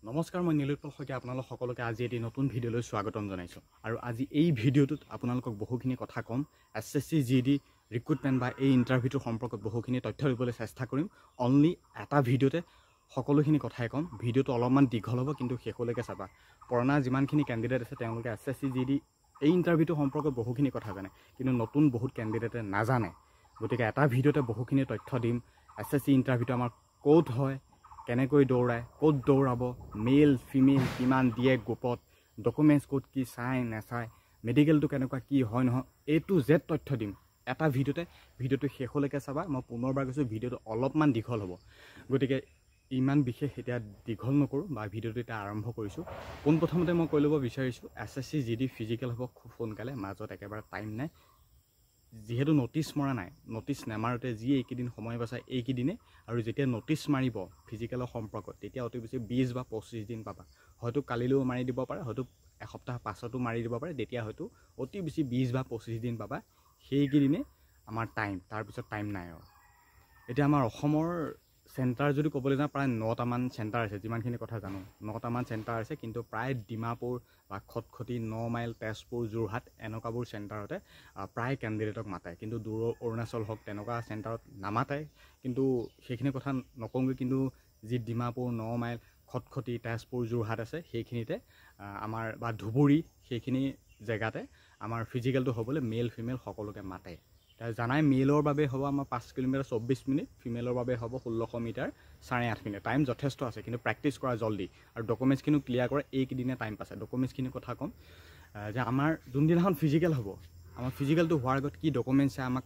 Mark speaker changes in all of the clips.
Speaker 1: নমস্কাৰ, মই নীলোৎপল শইকীয়া আপোনালোক সকলোকে আজি এটি নতুন ভিডিঅ'লৈ স্বাগতম জনাইছোঁ। আৰু আজি এই ভিডিঅ'টোত আপোনালোকক বহুখিনি কথা ক'ম। SSC GD ৰিক্ৰুটমেণ্ট বা এই ইণ্টাৰভিউটোৰ সম্পৰ্কত বহুখিনি তথ্য দিবলৈ চেষ্টা কৰিম। অনলি এটা ভিডিঅ'তে সকলোখিনি কথাই ক'ম। ভিডিঅ'টো অলপমান দীঘল হ'ব, কিন্তু শেষলৈকে চাবা। পুৰণা যিমানখিনি কেণ্ডিডেট আছে তেওঁলোকে SSC GD এই ইণ্টাৰভিউটোৰ সম্পৰ্কত বহুখিনি কথা জানে, কিন্তু নতুন বহুত কেণ্ডিডেটে নাজানে। গতিকে এটা ভিডিঅ'তে বহুখিনি তথ্য দিম। SSC ইণ্টাৰভিউটো আমাৰ ক'ত হয়, কেনেকৈ দৌৰায়, ক'ত দৌৰাব, মেল ফিমেল কিমান দিয়ে গ্ৰুপত, ডকুমেণ্টছ ক'ত কি চাই নাচায়, মেডিকেলটো কেনেকুৱা কি হয় নহয়, A to Z তথ্য দিম এটা ভিডিঅ'তে। ভিডিঅ'টো শেষলৈকে চাবা। মই পুনৰবাৰ কৈছোঁ, ভিডিঅ'টো অলপমান দীঘল হ'ব, গতিকে ইমান বিশেষ এতিয়া দীঘল নকৰোঁ বা ভিডিঅ'টো এতিয়া আৰম্ভ কৰিছোঁ। পোনপ্ৰথমতে মই কৈ ল'ব বিচাৰিছোঁ, SSC GD ফিজিকেল হ'ব খুব সোনকালে, মাজত একেবাৰে টাইম নাই। যিহেতু নটিচ মৰা নাই, নটিচ নেমাৰোঁতে যি এইকেইদিন সময় বচায় এইকেইদিনে, আৰু যেতিয়া নটিচ মাৰিব ফিজিকেলৰ সম্পৰ্কত তেতিয়া অতি বেছি 20 বা 25 দিন পাবা। হয়তো কালিলৈও মাৰি দিব পাৰে, হয়তো এসপ্তাহ পাছতো মাৰি দিব পাৰে। তেতিয়া হয়তো অতি বেছি 20 বা 25 দিন পাবা। সেইকেইদিনে আমাৰ টাইম, তাৰপিছত টাইম নাই আৰু। এতিয়া আমাৰ অসমৰ চেণ্টাৰ যদি ক'বলৈ যাওঁ, প্ৰায় 9টামান চেণ্টাৰ আছে। যিমানখিনি কথা জানো 9টামান চেণ্টাৰ আছে, কিন্তু প্ৰায় ডিমাপুৰ বা খটখটি, 9 মাইল, তেজপুৰ, যোৰহাট এনেকুৱাবোৰ চেণ্টাৰতে প্ৰায় কেণ্ডিডেটক মাতে। কিন্তু দূৰৰ অৰুণাচল হওক তেনেকুৱা চেণ্টাৰত নামাতে, কিন্তু সেইখিনি কথা নকওঁগৈ। কিন্তু যি ডিমাপুৰ, 9 মাইল, খটখটি, তেজপুৰ, যোৰহাট আছে, সেইখিনিতে আমাৰ বা ধুবুৰী, সেইখিনি জেগাতে আমাৰ ফিজিকেলটো হ'বলৈ মেল ফিমেল সকলোকে মাতে। জানাই, মেলৰ বাবে হ'ব আমাৰ 5 কিলোমিটাৰ 24 মিনিট, ফিমেলৰ বাবে হ'ব 1600 মিটাৰ 8.5 মিনিট। টাইম যথেষ্ট আছে, কিন্তু প্ৰেক্টিছ কৰা জল্দি আৰু ডকুমেণ্টছখিনিও ক্লিয়াৰ কৰা এইকেইদিনে টাইম পাইছে। ডকুমেণ্টছখিনিৰ কথা ক'ম যে আমাৰ যোনদিনাখন ফিজিকেল হ'ব, আমাৰ ফিজিকেলটো হোৱাৰ আগত কি ডকুমেণ্টছে আমাক,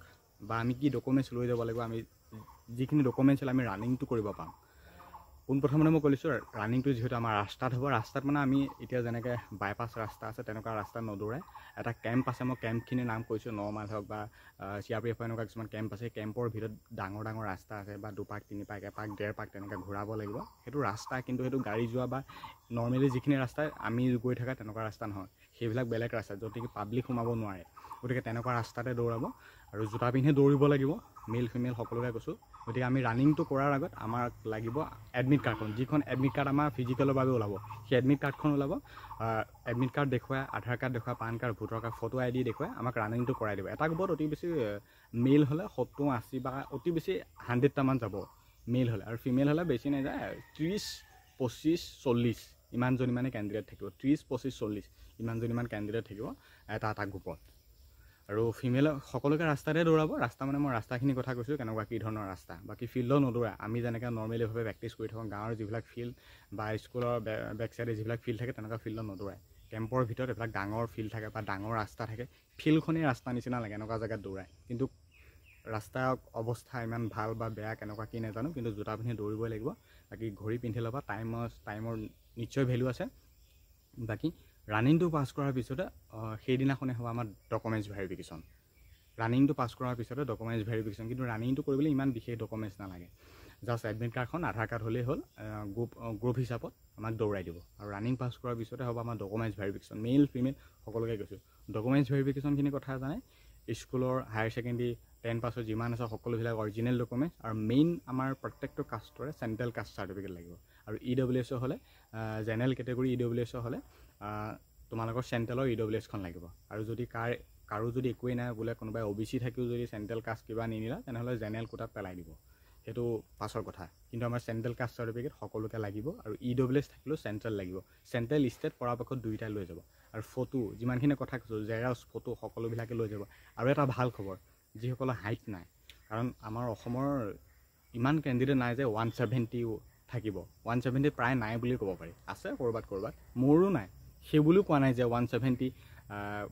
Speaker 1: বা আমি কি ডকুমেণ্টছ লৈ যাব লাগিব, আমি যিখিনি ডকুমেণ্টছ হ'লে আমি ৰানিংটো কৰিব পাম। পোনপ্ৰথমতে মই কৈছোঁ, ৰানিংটো যিহেতু আমাৰ ৰাস্তাত হ'ব, ৰাস্তাত মানে আমি এতিয়া যেনেকৈ বাইপাছ ৰাস্তা আছে তেনেকুৱা ৰাস্তাত নদৌৰাই। এটা কেম্প আছে, মই কেম্পখিনিৰ নাম কৈছোঁ, 9 মাইল হওক বা CRPF এনেকুৱা কিছুমান কেম্প আছে। কেম্পৰ ভিতৰত ডাঙৰ ডাঙৰ ৰাস্তা আছে, বা 2 পাক 3 পাক 1 পাক 1.5 পাক তেনেকৈ ঘূৰাব লাগিব। সেইটো ৰাস্তা, কিন্তু সেইটো গাড়ী যোৱা বা নৰ্মেলি যিখিনি ৰাস্তা আমি গৈ থকা তেনেকুৱা ৰাস্তা নহয়। সেইবিলাক বেলেগ ৰাস্তা, য'ত নেকি পাব্লিক সোমাব নোৱাৰে। গতিকে তেনেকুৱা ৰাস্তাতে দৌৰাব, আৰু জোতা পিন্ধি দৌৰিব লাগিব, মেল ফিমেল সকলোকে কৈছোঁ। গতিকে আমি ৰানিংটো কৰাৰ আগত আমাক লাগিব এডমিট কাৰ্ডখন, যিখন এডমিট কাৰ্ড আমাৰ ফিজিকেলৰ বাবে ওলাব। সেই এডমিট কাৰ্ডখন ওলাব। এডমিট কাৰ্ড দেখুৱাই, আধাৰ কাৰ্ড দেখুৱাই, PAN card, voter card, photo ID দেখুৱাই আমাক ৰানিংটো কৰাই দিব। এটা গ্ৰুপত অতি বেছি মেল হ'লে 70, 80 বা অতি বেছি 100টামান যাব মেল হ'লে, আৰু ফিমেল হ'লে বেছি নাযায়, 30, 25, 40 ইমানজনী মানে কেণ্ডিডেট থাকিব। 30, 25, 40 ইমানজনীমান কেণ্ডিডেট থাকিব এটা গ্ৰুপত। আৰু ফিমেল সকলোকে ৰাস্তাতে দৌৰাব। ৰাস্তা মানে মই ৰাস্তাখিনিৰ কথা কৈছোঁ, কেনেকুৱা কি ধৰণৰ ৰাস্তা। বাকী ফিল্ডত নদৌৰাই, আমি যেনেকৈ নৰ্মেলিভাৱে প্ৰেক্টিছ কৰি থাকোঁ, গাঁৱৰ যিবিলাক ফিল্ড বা স্কুলৰ বেক চাইডে যিবিলাক ফিল্ড থাকে তেনেকুৱা ফিল্ডত নদৌৰাই। কেম্পৰ ভিতৰত এইবিলাক ডাঙৰ ফিল্ড থাকে বা ডাঙৰ ৰাস্তা থাকে, ফিল্ডখনেই ৰাস্তা নিচিনা লাগে, এনেকুৱা জেগাত দৌৰাই। কিন্তু ৰাস্তাৰ অৱস্থা ইমান ভাল বা বেয়া কেনেকুৱা কি নাজানো, কিন্তু জোতা পিন্ধি দৌৰিবই লাগিব। বাকী ঘড়ী পিন্ধি ল'বা, টাইমৰ নিশ্চয় ভেলু আছে। বাকী ৰানিংটো পাছ কৰাৰ পিছতে সেইদিনাখনেই হ'ব আমাৰ ডকুমেণ্টছ ভেৰিফিকেশ্যন। ৰানিংটো পাছ কৰাৰ পিছতে ডকুমেণ্টছ ভেৰিফিকেশ্যন। কিন্তু ৰানিংটো কৰিবলৈ ইমান বিশেষ ডকুমেণ্টছ নালাগে, জাষ্ট এডমিট কাৰ্ডখন, আধাৰ কাৰ্ড হ'লেই হ'ল। গ্ৰুপ হিচাপত আমাক দৌৰাই দিব। আৰু ৰানিং পাছ কৰাৰ পিছতে হ'ব আমাৰ ডকুমেণ্টছ ভেৰিফিকেশ্যন। মেল ফিমেল সকলোকে কৈছোঁ। ডকুমেণ্টছ ভেৰিফিকেশ্যনখিনি কথা জানে, স্কুলৰ, হায়াৰ ছেকেণ্ডেৰী, 10 পাছৰ যিমান আছে সকলোবিলাক অৰিজিনেল ডকুমেণ্টছ। আৰু মেইন আমাৰ প্ৰত্যেকটো কাষ্টৰে চেণ্ট্ৰেল কাষ্ট চাৰ্টিফিকেট লাগিব। আৰু EWS হ'লে, জেনেৰেল কেটেগৰী EWS হ'লে তোমালোকৰ চেণ্ট্ৰেলৰ EWSখন লাগিব। আৰু যদি কাৰো যদি একোৱেই নাই, বোলে কোনোবাই OBC থাকিও যদি চেণ্ট্ৰেল কাষ্ট কিবা নিনিলা, তেনেহ'লে জেনেৰেল কোটাত পেলাই দিব, সেইটো পাছৰ কথা। কিন্তু আমাৰ চেণ্ট্ৰেল কাষ্ট চাৰ্টিফিকেট সকলোকে লাগিব। আৰু EWS থাকিলেও চেণ্ট্ৰেল লাগিব। চেণ্ট্ৰেল ষ্টেট পৰাপক্ষত দুয়োটাই লৈ যাব। আৰু ফটো, যিমানখিনি কথা কৈছোঁ, জেৰক্স, ফটো সকলোবিলাকে লৈ যাব। আৰু এটা ভাল খবৰ, যিসকলৰ হাইট নাই, কাৰণ আমাৰ অসমৰ ইমান কেণ্ডিডেট নাই যে 170 থাকিব। 170 প্ৰায় নাই বুলি ক'ব পাৰি, আছে ক'ৰবাত ক'ৰবাত, মোৰো নাই। সেই বুলিও কোৱা নাই যে 170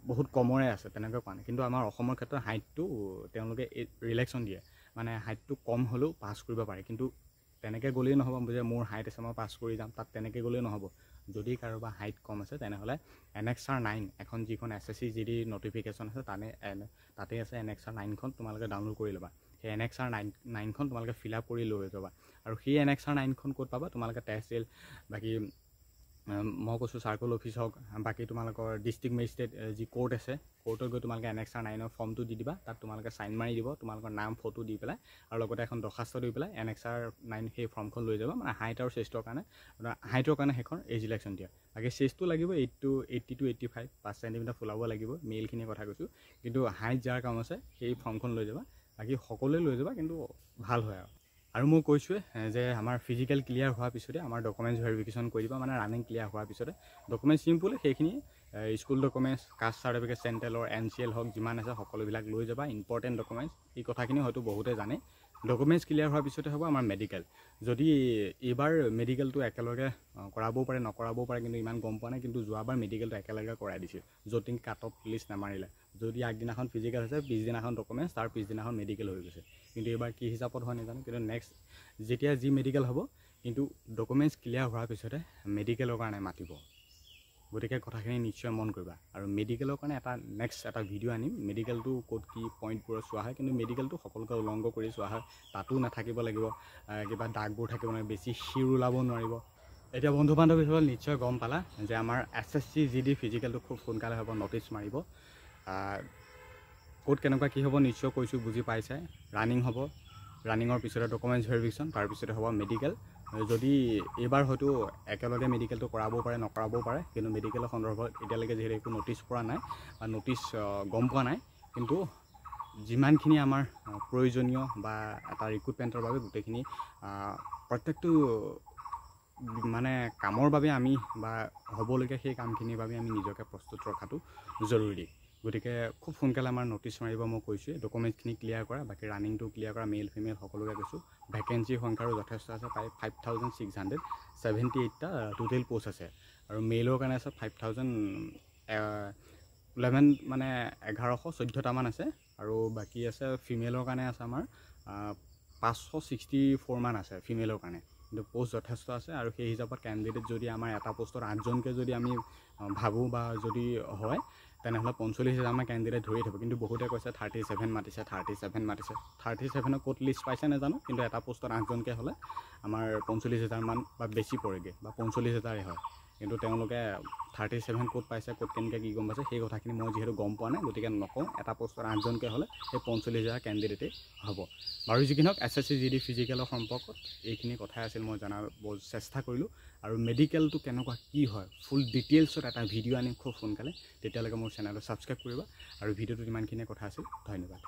Speaker 1: বহুত কমৰে আছে, তেনেকৈ কোৱা নাই। কিন্তু আমাৰ অসমৰ ক্ষেত্ৰত হাইটটো তেওঁলোকে ৰিলেক্সন দিয়ে, মানে হাইটটো কম হ'লেও পাছ কৰিব পাৰে। কিন্তু তেনেকৈ গ'লেই নহ'ব যে মোৰ হাইট আছে মই পাছ কৰি যাম, তাত তেনেকৈ গ'লেই নহ'ব। যদি কাৰোবাৰ হাইট কম আছে তেনেহ'লে Annexure 9 এখন, যিখন SSC GD নটিফিকেশ্যন আছে, তাতে আছে Annexure 9খন, তোমালোকে ডাউনলোড কৰি ল'বা। সেই Annexure 9খন তোমালোকে ফিল আপ কৰি লৈ যাবা। আৰু সেই Annexure 9খন ক'ত পাবা, তোমালোকে তহচিল, বাকী মই কৈছোঁ চাৰ্কল অফিচ হওক, বাকী তোমালোকৰ ডিষ্ট্ৰিক্ট মেজিষ্ট্ৰেট যি কোৰ্ট আছে, কোৰ্টত গৈ তোমালোকে NXR 9 ফৰ্মটো দি দিবা। তাত তোমালোকে চাইন মাৰি দিব, তোমালোকৰ নাম ফটো দি পেলাই, আৰু লগতে এখন দৰখাস্ত দি পেলাই NXR 9 সেই ফৰ্মখন লৈ যাবা। মানে হাইট আৰু চেষ্টৰ কাৰণে সেইখন এজ ইলেকশ্যন দিয়া। বাকী চেষ্টটো লাগিব 80 to 85 5 চেণ্টিমিটাৰ ফুলাব লাগিব, মেলখিনিৰ কথা কৈছোঁ। কিন্তু হাইট যাৰ কাম আছে সেই ফৰ্মখন লৈ যাবা। বাকী সকলোৱে লৈ যাবা, কিন্তু ভাল হয় আৰু মই কৈছোঁৱে যে আমাৰ ফিজিকেল ক্লিয়াৰ হোৱাৰ পিছতে আমাৰ ডকুমেণ্টছ ভেৰিফিকেশ্যন কৰি দিবা। মানে ৰানিং ক্লিয়াৰ হোৱাৰ পিছতে ডকুমেণ্টছ চিম্পুল, সেইখিনি স্কুল ডকুমেণ্টছ, কাষ্ট চাৰ্টিফিকেট, চেণ্ট্ৰেলৰ NCL হওক যিমান আছে সকলোবিলাক লৈ যাবা। ইম্পৰ্টেণ্ট ডকুমেণ্টছ, এই কথাখিনি হয়তো বহুতে জানে। ডকুমেণ্টছ ক্লিয়াৰ হোৱাৰ পিছতে হ'ব আমাৰ মেডিকেল। যদি এইবাৰ মেডিকেলটো একেলগে কৰাবও পাৰে, নকৰাবও পাৰে, কিন্তু ইমান গম পোৱা নাই। কিন্তু যোৱাবাৰ মেডিকেলটো একেলগে কৰাই দিছিল, য'ত কাট অফ লিষ্ট নামাৰিলে। যদি আগদিনাখন ফিজিকেল আছে, পিছদিনাখন ডকুমেণ্টছ, তাৰ পিছদিনাখন মেডিকেল হৈ গৈছে। কিন্তু এইবাৰ কি হিচাপত হয় নাজানো। কিন্তু নেক্সট যেতিয়া যি মেডিকেল হ'ব, কিন্তু ডকুমেণ্টছ ক্লিয়াৰ হোৱাৰ পিছতে মেডিকেলৰ কাৰণে মাতিব। গতিকে কথাখিনি নিশ্চয় মন কৰিবা। আৰু মেডিকেলৰ কাৰণে নেক্সট এটা ভিডিঅ' আনিম। মেডিকেলটো ক'ত কি পইণ্টবোৰত চোৱা হয়, কিন্তু মেডিকেলটো সকলোকে উলংঘ কৰি চোৱা হয়। তাতো নাথাকিব লাগিব, কিবা দাগবোৰ থাকিব লাগিব, বেছি শিৰ ওলাব নোৱাৰিব। এতিয়া বন্ধু বান্ধৱীসকল নিশ্চয় গম পালা যে আমাৰ SSC GD ফিজিকেলটো খুব সোনকালে হ'ব, নটিচ মাৰিব। ক'ত কেনেকুৱা কি হ'ব নিশ্চয় কৈছোঁ, বুজি পাইছে। ৰানিং হ'ব, ৰানিঙৰ পিছতে ডকুমেণ্টছ ভেৰিফিকেশ্যন, তাৰপিছতে হ'ব মেডিকেল। যদি এইবাৰ হয়তো একেলগে মেডিকেলটো কৰাবও পাৰে, নকৰাবও পাৰে। কিন্তু মেডিকেলৰ সন্দৰ্ভত এতিয়ালৈকে যিহেতু একো নটিচ পৰা নাই বা নটিচ গম পোৱা নাই, কিন্তু যিমানখিনি আমাৰ প্ৰয়োজনীয় বা এটা ৰিক্ৰুটমেণ্টৰ বাবে গোটেইখিনি প্ৰত্যেকটো মানে কামৰ বাবে আমি বা হ'বলগীয়া সেই কামখিনিৰ বাবে আমি নিজকে প্ৰস্তুত ৰখাটো জৰুৰী। গতিকে খুব সোনকালে আমাৰ নটিচ মাৰিব, মই কৈছোঁ। ডকুমেণ্টছখিনি ক্লিয়াৰ কৰা, বাকী ৰানিংটো ক্লিয়াৰ কৰা, মেল ফিমেল সকলোকে কৈছোঁ। ভেকেঞ্চিৰ সংখ্যাৰো যথেষ্ট আছে, প্ৰায় 5678টা টোটেল পষ্ট আছে। আৰু মেইলৰ কাৰণে আছে 5011 মানে 1114টামান আছে। আৰু বাকী আছে ফিমেলৰ কাৰণে আছে আমাৰ 564 মান আছে ফিমেলৰ কাৰণে। কিন্তু পোষ্ট যথেষ্ট আছে। আৰু সেই হিচাপত কেণ্ডিডেট যদি আমাৰ এটা পোষ্টত 8জনকৈ যদি আমি ভাবোঁ বা যদি হয়, তেনেহ'লে 45,000মান কেণ্ডিডেট ধৰি থাকিব। কিন্তু বহুতে কৈছে 37 মাতিছে, 37ক ক'ত লিষ্ট পাইছে নাজানো। কিন্তু এটা পোষ্টত 8জনকৈ হ'লে আমাৰ 45,000মান বা বেছি পৰেগৈ, বা 45,000 হয়। কিন্তু তেওঁলোকে 37 ক'ত পাইছে, ক'ত কেনেকৈ কি গম পাইছে, সেই কথাখিনি মই যিহেতু গম পোৱা নাই, গতিকে নকওঁ। এটা পোষ্টত 8জনকৈ হ'লে সেই 45,000 কেণ্ডিডেটেই হ'ব। বাৰু যি কি নহওক, SSC GD ফিজিকেলৰ সম্পৰ্কত এইখিনি কথাই আছিল, মই জনাব চেষ্টা কৰিলোঁ। আৰু মেডিকেলটো কেনেকুৱা কি হয়, ফুল ডিটেইলছত এটা ভিডিঅ' আনিম খুব সোনকালে। তেতিয়ালৈকে মোৰ চেনেলটো ছাবস্ক্ৰাইব কৰিবা। আৰু ভিডিঅ'টোত ইমানখিনিয়ে কথা আছিল। ধন্যবাদ।